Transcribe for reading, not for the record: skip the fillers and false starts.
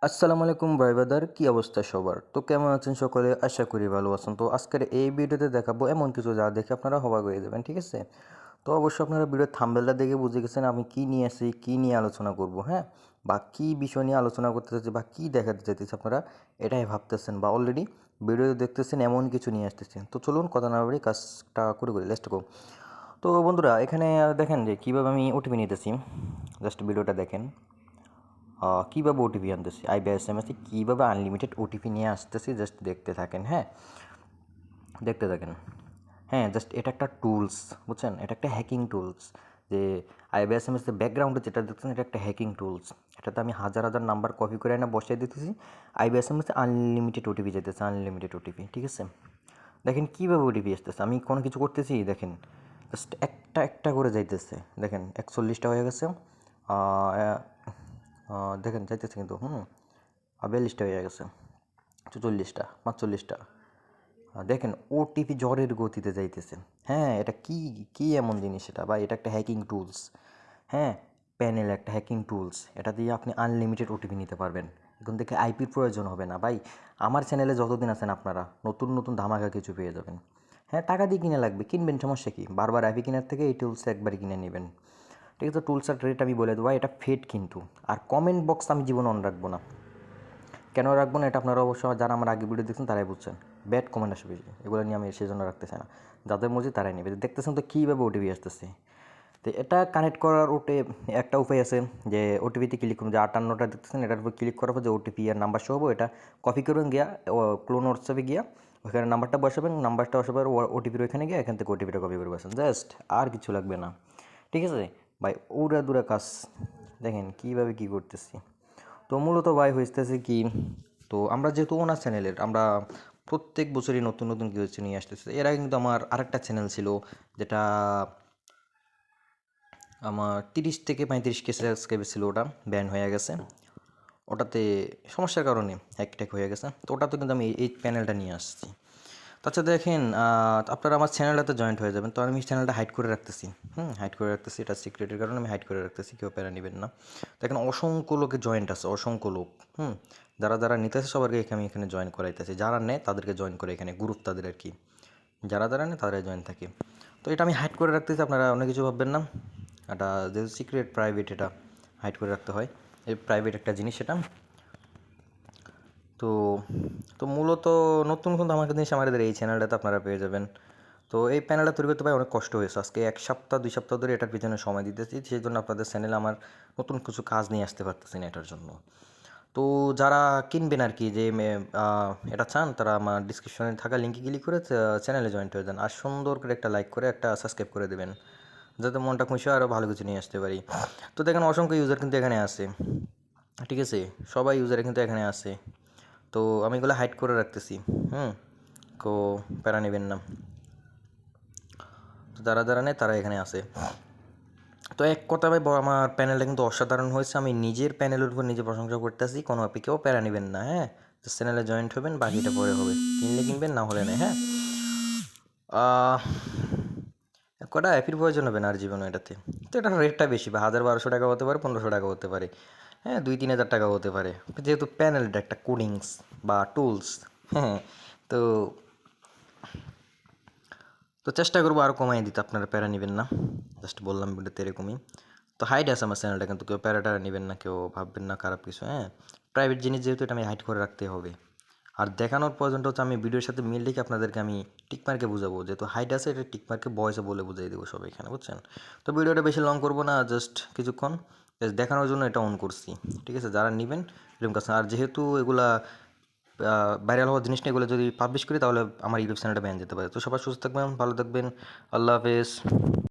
আসসালামু আলাইকুম ভাই ব্রাদার, কি অবস্থা সবার? তো কেমন আছেন সকলে? আশা করি ভালো আছেন। তো আজকের এই ভিডিওতে দেখাবো এমন কিছু যা দেখে আপনারা অবাক হয়ে যাবেন, ঠিক আছে? তো অবশ্যই আপনারা ভিডিওর থাম্বনেলটা দেখে বুঝে গেছেন আমি কি নিয়ে আসি, কি নিয়ে আলোচনা করব, হ্যাঁ? বা কি বিষয় নিয়ে আলোচনা করতে চাচ্ছি বা কি দেখাতে চাইতেছি আপনারা এটাই ভাবতেছেন বা অলরেডি ভিডিওতে দেখতেছেন এমন কিছু নিয়ে আসতেছেন। তো চলুন কথা না বলি কাজটা করি লেটস গো। তো বন্ধুরা এখানে দেখেন যে কীভাবে আমি ওটিপি নিতেছি, জাস্ট ভিডিওটা দেখেন। কীভাবে ওটিপি আনতেছি, আইবিএসএমএসে কীভাবে আনলিমিটেড ওটিপি নিয়ে আসতেছি, জাস্ট দেখতে থাকেন, হ্যাঁ? দেখতে থাকেন। হ্যাঁ, জাস্ট এটা একটা টুলস, বুঝছেন? এটা একটা হ্যাকিং টুলস। যে আইবিএসএমএসের ব্যাকগ্রাউন্ডে যেটা দেখছেন এটা একটা হ্যাকিং টুলস। এটাতে আমি হাজার হাজার নাম্বার কপি করে এনে বসিয়ে দিতেছি, আইবিএসএমএসে আনলিমিটেড ওটিপি যেতেছে, আনলিমিটেড ওটিপি, ঠিক আছে? দেখেন কীভাবে ওটিপি আসতেছে, আমি কোনো কিছু করতেছি, দেখেন জাস্ট একটা একটা করে যাইতেছে। দেখেন 41টা হয়ে গেছে, দেখেন যাইতেছে কিন্তু 42টা হয়ে গেছে, 44টা, 45টা। দেখেন ওটিপি জ্বরের গতিতে যাইতেছে। হ্যাঁ, এটা কি কি এমন জিনিস এটা ভাই? এটা একটা হ্যাকিং টুলস, হ্যাঁ? প্যানেল একটা হ্যাকিং টুলস, এটা দিয়ে আপনি আনলিমিটেড ওটিপি নিতে পারবেন। এখন থেকে আইপির প্রয়োজন হবে না ভাই। আমার চ্যানেলে যতদিন আছেন আপনারা নতুন নতুন ধামাকা কিছু পেয়ে যাবেন। হ্যাঁ, টাকা দিয়ে কিনে লাগবে, কিনবেন, সমস্যা কি? বারবার আইপি কেনার থেকে এই টুলস একবারই কিনে নেবেন, ঠিক আছে? টুলসের রেট আমি বলে দেবো ভাই, এটা ফেড কিন্তু। আর কমেন্ট বক্স আমি জীবনে অন রাখবো না। কেন রাখবো না এটা আপনারা অবশ্যই যারা আমার আগে ভিডিও দেখছেন তারাই বুঝছেন। ব্যাড কমেন্ট আসে বেশি, এগুলো নিয়ে আমি সেজন্য রাখতেছি না। যাদের মর্জি তারাই নেবে। দেখতেছেন তো কীভাবে ওটিপি আসতেছে। তো এটা কানেক্ট করার একটা উপায় আছে, যে ওটিপিতে ক্লিক করুন, যে 58টা দেখতেছেন এটার উপর ক্লিক করার পর যে ওটিপি আর নাম্বার শো হবো, এটা কপি করুন গিয়া ক্লোন হোয়াটসঅ্যাপে গিয়া ওখানে নাম্বারটা বসাবেন, নাম্বারটা বসাবার ওটিপির ওইখানে গিয়ে এখান থেকে ওটিপিটা কপি করে বসেন, জাস্ট আর কিছু লাগবে না, ঠিক আছে ভাই? উড়া দুরা কাজ। দেখেন কীভাবে কী করতেছি। তো মূলত ভাই হইতেছে কি, তো আমরা যেহেতু ওনার চ্যানেলের, আমরা প্রত্যেক বছরই নতুন নতুন কিছু নিয়ে আসতেছে। এর আগে কিন্তু আমার আরেকটা চ্যানেল ছিল, যেটা আমার 30 থেকে 35 কে সাবস্ক্রাইবার ছিল, ওটা ব্যান হয়ে গেছে। ওটাতে সমস্যার কারণে হ্যাক ট্যাক হয়ে গেছে। তো ওটাতে কিন্তু আমি এই প্যানেলটা নিয়ে আসছি। আচ্ছা দেখেন, আপনারা আমার চ্যানেলটাতে জয়েন্ট হয়ে যাবেন। তো আমি চ্যানেলটা হাইড করে রাখতেছি, হাইড করে রাখতেছি, এটা সিক্রেটের কারণে আমি হাইড করে রাখতেছি, কেউ প্যারা নেবেন না। দেখেন অসংখ্য লোকে জয়েন্ট আছে, অসংখ্য লোক। যারা যারা নিতেছে সবাইকে আমি এখানে জয়েন করাইতেছি, যারা নেয় তাদেরকে জয়েন করে এখানে গ্রুপ তাদের আর কি, যারা যারা নেয় তারাই জয়েন থাকে। তো এটা আমি হাইড করে রাখতেছি, আপনারা অনেক কিছু ভাববেন না। এটা যেহেতু সিক্রেট প্রাইভেট, এটা হাইড করে রাখতে হয়, এই প্রাইভেট একটা জিনিস এটা। তো তো মূলত নতুন নতুন আমাকে জিনিস আমাদের এই চ্যানেলটাতে আপনারা পেয়ে যাবেন। তো এই প্যানেলটা তৈরি করতে পারে অনেক কষ্ট হয়েছে, আজকে 1 সপ্তাহ 2 সপ্তাহ ধরে এটার পিছনে সময় দিতেছি, সেই জন্য আপনাদের চ্যানেলে আমার নতুন কিছু কাজ নিয়ে আসতে পারতেছি না এটার জন্য। তো যারা কিনবেন আর কি, যে এটা চান, তারা আমার ডিসক্রিপশনে থাকা লিঙ্কে ক্লিক করে চ্যানেলে জয়েন্ট হয়ে যান, আর সুন্দর করে একটা লাইক করে একটা সাবস্ক্রাইব করে দেবেন, যাতে মনটা খুশি হয়, আরও ভালো কিছু নিয়ে আসতে পারি। তো দেখেন অসংখ্য ইউজার কিন্তু এখানে আছে, ঠিক আছে? সবাই ইউজার কিন্তু এখানে আছে। তো আমি এগুলো হাইড করে রাখতেছি, তো প্যারা নেবেন না। তো যারা যারা নেয় তারা এখানে আছে। তো এক কথা ভাই, আমার প্যানেলটা কিন্তু অসাধারণ হয়েছে, আমি নিজের প্যানেলের উপর নিজে প্রশংসা করতেছি। কোনো কেউ প্যারা নেবেন না, হ্যাঁ? চ্যানেলে জয়েন্ট হবেন, বাকিটা পরে হবে, কিনলে কিনবেন, না হলে নেই, হ্যাঁ? কটা অ্যাপির প্রয়োজন হবে না আর জীবনে এটাতে। তো এটার রেটটা বেশি, বা 1000-1200 টাকা হতে পারে, 1500 টাকা হতে পারে, হ্যাঁ, 2-3000 টাকা হতে পারে, যেহেতু প্যানেলটা একটা কোডিংস বা টুলস, হ্যাঁ। তো তো চেষ্টা করবো আরও কমাই দিতে, আপনারা প্যারা নেবেন না, জাস্ট বললাম ভিডিওতে এরকমই। তো হাইড আছে আমার চ্যানেলটা, কিন্তু কেউ প্যারা ট্যারা নেবেন না, কেউ ভাববেন না খারাপ কিছু, হ্যাঁ? প্রাইভেট জিনিস যেহেতু, এটা আমি হাইড করে রাখতে হবে। আর দেখানোর প্রয়োজনটা হচ্ছে আমি ভিডিওর সাথে মিল রেখে আপনাদেরকে আমি টিকমার্কে বুঝাবো, যেহেতু হাইড আছে এটা টিকমার্কে ভয়েসে বলে বুঝিয়ে দেবো সব এখানে, বুঝছেন? তো ভিডিওটা বেশি লং করবো না, জাস্ট কিছুক্ষণ জাস্ট দেখানোর জন্য এটা অন করছি, ঠিক আছে? যারা নেবেন এরকম কাছে, আর যেহেতু এগুলা ভাইরাল হওয়ার জিনিস নিয়ে, এগুলো যদি পাবলিশ করি তাহলে আমার ইউটিউব চ্যানেলটা ব্যান যেতে পারে। তো সবাই সুস্থ থাকবেন, ভালো থাকবেন, আল্লাহ হাফেজ।